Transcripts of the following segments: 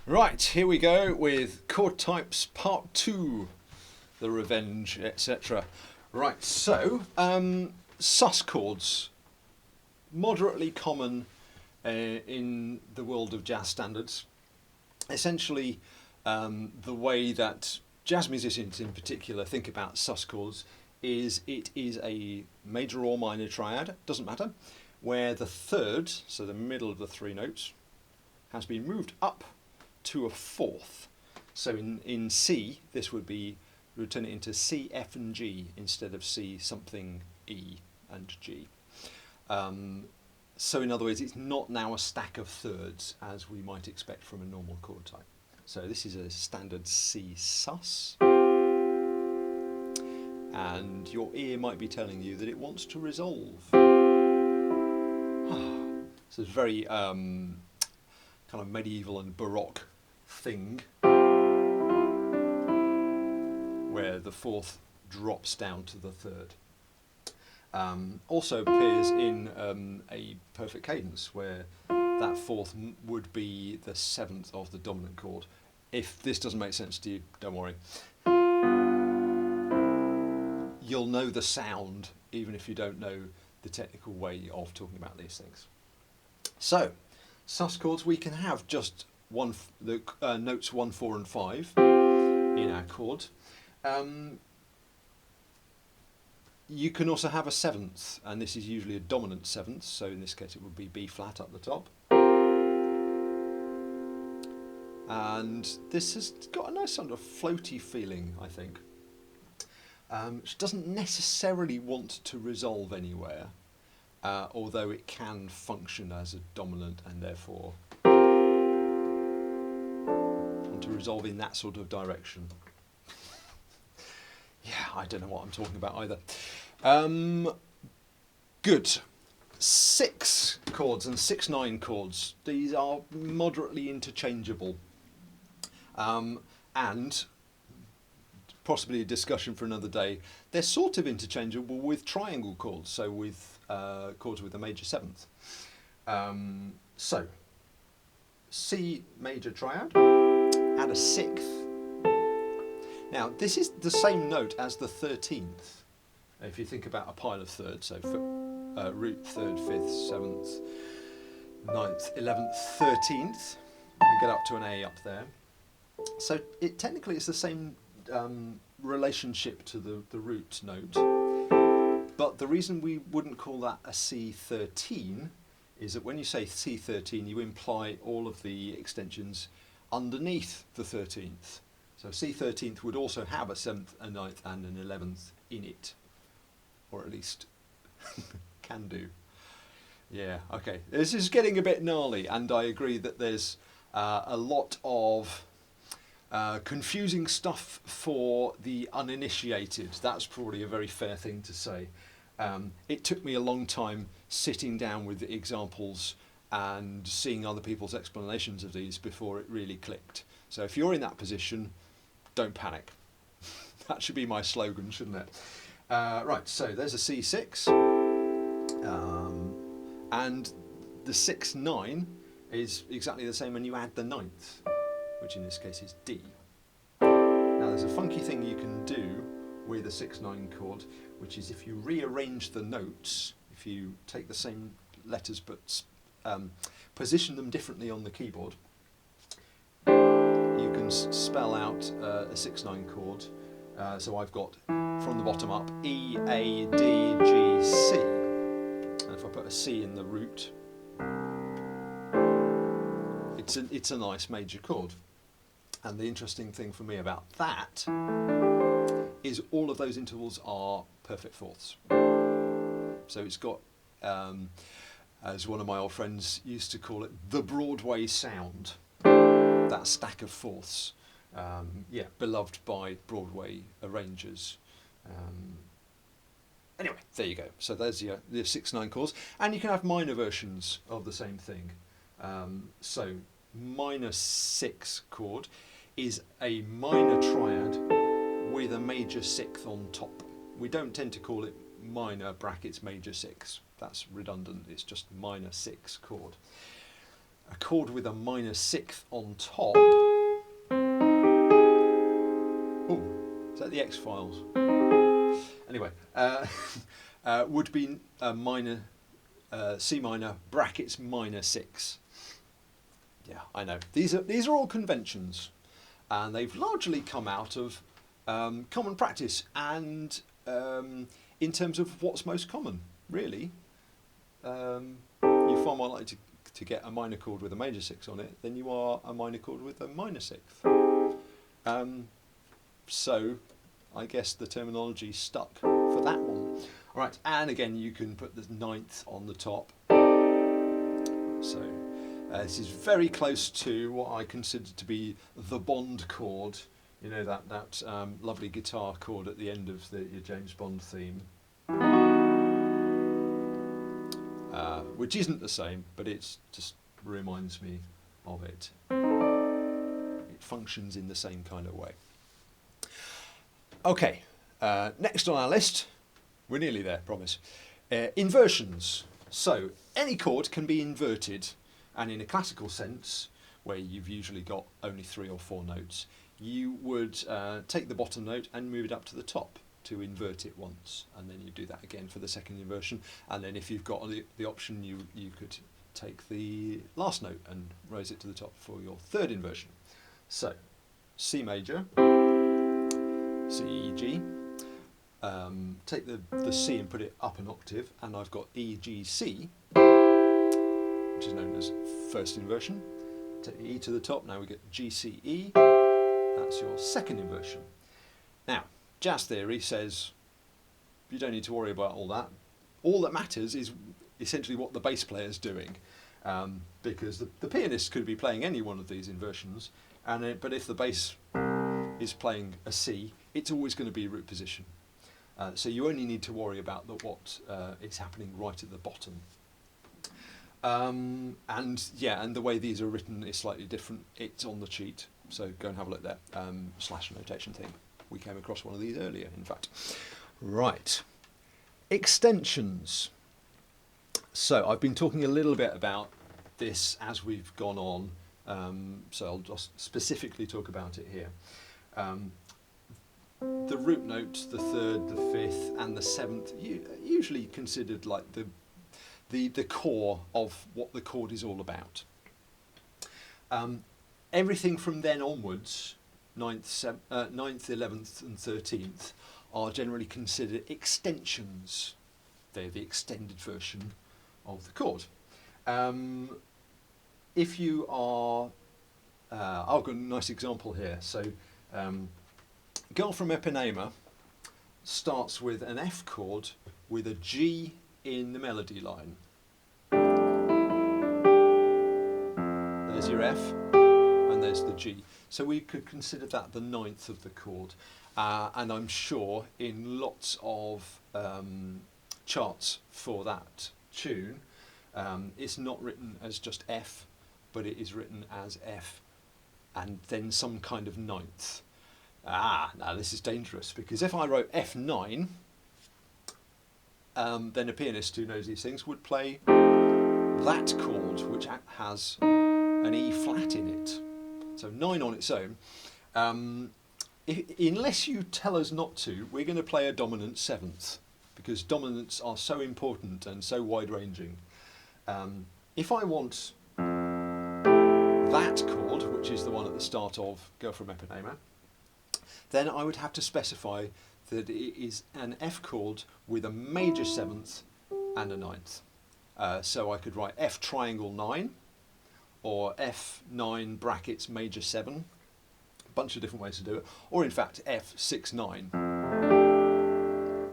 Right, here we go with chord types part 2, the revenge, etc. Right, so sus chords, moderately common in the world of jazz standards. Essentially, the way that jazz musicians in particular think about sus chords is it is a major or minor triad, doesn't matter, where the third, so the middle of the three notes, has been moved up to a fourth. So in C, this would turn it into C, F and G instead of C something E and G. So in other words, it's not now a stack of thirds as we might expect from a normal chord type. So this is a standard C sus. And your ear might be telling you that it wants to resolve. So it's very kind of medieval and Baroque thing where the fourth drops down to the third. Also appears in a perfect cadence where that fourth would be the seventh of the dominant chord. If this doesn't make sense to you, don't worry. You'll know the sound even if you don't know the technical way of talking about these things. So, sus chords, we can have just the notes 1, 4 and 5 in our chord. You can also have a seventh, and this is usually a dominant seventh, so in this case it would be B flat up the top. And this has got a nice sort of floaty feeling, I think. Which doesn't necessarily want to resolve anywhere, although it can function as a dominant and therefore want to resolve in that sort of direction. Yeah, I don't know what I'm talking about either. Good. 6 chords and 6/9 chords. These are moderately interchangeable. And possibly a discussion for another day. They're sort of interchangeable with triangle chords, so with chords with a major seventh. So, C major triad, add a sixth. Now, this is the same note as the 13th. If you think about a pile of thirds, so root, 3rd, 5th, 7th, 9th, 11th, 13th, we get up to an A up there. So technically it's the same relationship to the root note, but the reason we wouldn't call that a C13 is that when you say C13 you imply all of the extensions underneath the 13th. So C13th would also have a 7th, a 9th and an 11th in it, or at least can do. Yeah, okay, this is getting a bit gnarly, and I agree that there's a lot of confusing stuff for the uninitiated. That's probably a very fair thing to say. It took me a long time sitting down with the examples and seeing other people's explanations of these before it really clicked. So if you're in that position, don't panic. That should be my slogan, shouldn't it? Right, so there's a C6, and the 6/9 is exactly the same when you add the 9th, which in this case is D. Now there's a funky thing you can do with a 6/9 chord, which is if you rearrange the notes, if you take the same letters but position them differently on the keyboard, you can spell out a 6/9 chord. So I've got from the bottom up E, A, D, G, C. And if I put a C in the root, it's a nice major chord. And the interesting thing for me about that is all of those intervals are perfect fourths. So it's got, as one of my old friends used to call it, the Broadway sound. That stack of fourths. Yeah, beloved by Broadway arrangers. Anyway, there you go. So there's your 6/9 chords. And you can have minor versions of the same thing. So minor 6 chord is a minor triad with a major 6th on top. We don't tend to call it minor brackets major 6. That's redundant. It's just minor 6 chord. a chord with a minor sixth on top. Oh, is that the X-Files? Anyway, would be a minor, C minor brackets minor 6. Yeah, I know. These are all conventions, and they've largely come out of common practice and in terms of what's most common, really. You're far more likely to get a minor chord with a major 6 on it than you are a minor chord with a minor 6th. So I guess the terminology stuck for that one. All right, and again, you can put the 9th on the top. So this is very close to what I consider to be the Bond chord. You know, that lovely guitar chord at the end of your James Bond theme. Which isn't the same, but it just reminds me of it. It functions in the same kind of way. Okay, next on our list, we're nearly there, promise. Inversions. So any chord can be inverted, and in a classical sense, where you've usually got only 3 or 4 notes, you would take the bottom note and move it up to the top to invert it once, and then you do that again for the second inversion, and then if you've got the option, you could take the last note and raise it to the top for your third inversion. So C major, C, E, G, take the C and put it up an octave, and I've got E, G, C, which is known as first inversion. Take the E to the top, now we get G, C, E, that's your second inversion. Now, jazz theory says you don't need to worry about all that. All that matters is essentially what the bass player is doing, because the pianist could be playing any one of these inversions, but if the bass is playing a C, it's always going to be root position. So you only need to worry about what is happening right at the bottom. And the way these are written is slightly different. It's on the cheat, so go and have a look there. Slash notation thing. We came across one of these earlier, in fact. Right. Extensions. So I've been talking a little bit about this as we've gone on, so I'll just specifically talk about it here. The root note, the 3rd, the 5th, and the 7th, usually considered like the core of what the chord is all about. Everything from then onwards, 9th, 11th and 13th, are generally considered extensions. They're the extended version of the chord. If you are, I've got a nice example here. So, Girl from Ipanema starts with an F chord with a G in the melody line. There's your F, and there's the G. So we could consider that the 9th of the chord. And I'm sure in lots of charts for that tune, it's not written as just F, but it is written as F and then some kind of 9th. Now this is dangerous, because if I wrote F9, then a pianist who knows these things would play that chord, which has an E flat in it. So 9 on its own. Unless you tell us not to, we're going to play a dominant 7th, because dominants are so important and so wide-ranging. If I want that chord, which is the one at the start of Girl from Ipanema, then I would have to specify that it is an F chord with a major 7th and a 9th. So I could write F triangle 9, or F9 brackets major 7, a bunch of different ways to do it, or in fact F6-9,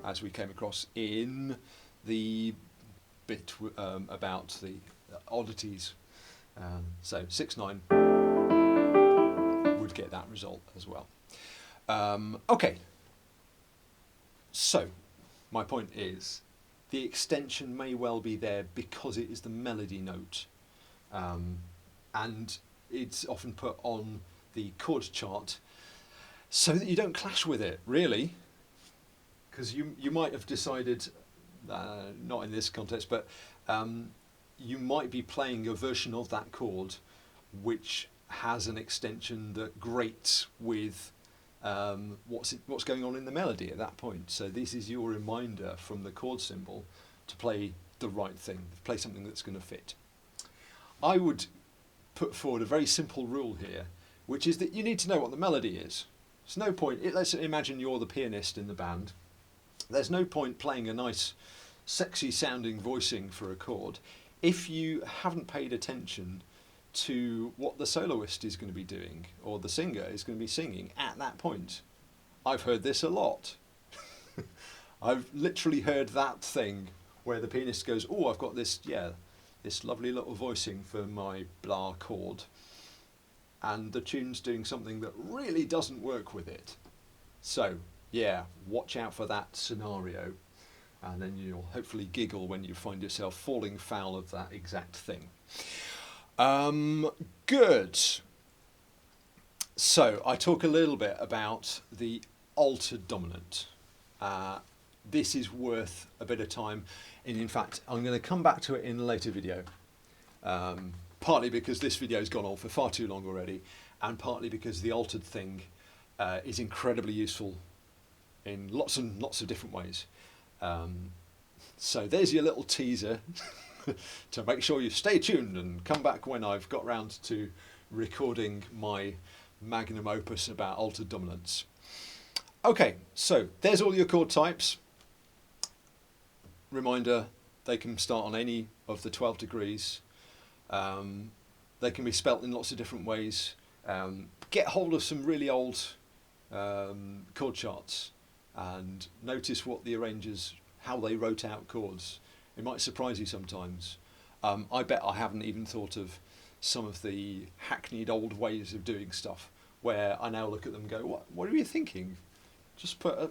as we came across in the bit about the oddities. So 6-9 would get that result as well. Okay, so my point is the extension may well be there because it is the melody note, and it's often put on the chord chart so that you don't clash with it, really, because you might have decided, not in this context, but you might be playing a version of that chord which has an extension that grates with what's going on in the melody at that point. So this is your reminder from the chord symbol to play the right thing, play something that's going to fit. I would put forward a very simple rule here, which is that you need to know what the melody is. There's no point, let's imagine you're the pianist in the band. There's no point playing a nice, sexy sounding voicing for a chord if you haven't paid attention to what the soloist is going to be doing or the singer is going to be singing at that point. I've heard this a lot. I've literally heard that thing where the pianist goes, oh, I've got this, this lovely little voicing for my blah chord, and the tune's doing something that really doesn't work with it. So, yeah, watch out for that scenario, and then you'll hopefully giggle when you find yourself falling foul of that exact thing. Good. So I talk a little bit about the altered dominant. This is worth a bit of time, and in fact I'm going to come back to it in a later video, partly because this video has gone on for far too long already, and partly because the altered thing is incredibly useful in lots and lots of different ways. So there's your little teaser to make sure you stay tuned and come back when I've got round to recording my magnum opus about altered dominants. Okay, so there's all your chord types. Reminder, they can start on any of the 12 degrees. They can be spelt in lots of different ways. Get hold of some really old chord charts and notice what the arrangers, how they wrote out chords. It might surprise you sometimes. I bet I haven't even thought of some of the hackneyed old ways of doing stuff where I now look at them and go, what are you thinking? Just put a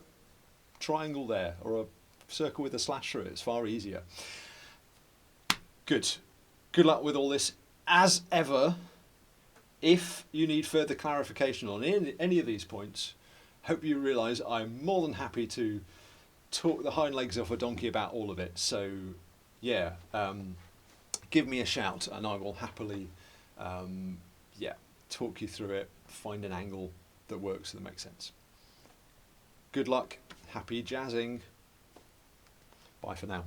triangle there or a circle with a slash through it. It's far easier. Good. Good luck with all this. As ever, if you need further clarification on any of these points, hope you realise I'm more than happy to talk the hind legs off a donkey about all of it. So yeah, give me a shout and I will happily talk you through it, find an angle that works, that makes sense. Good luck, happy jazzing. Bye for now.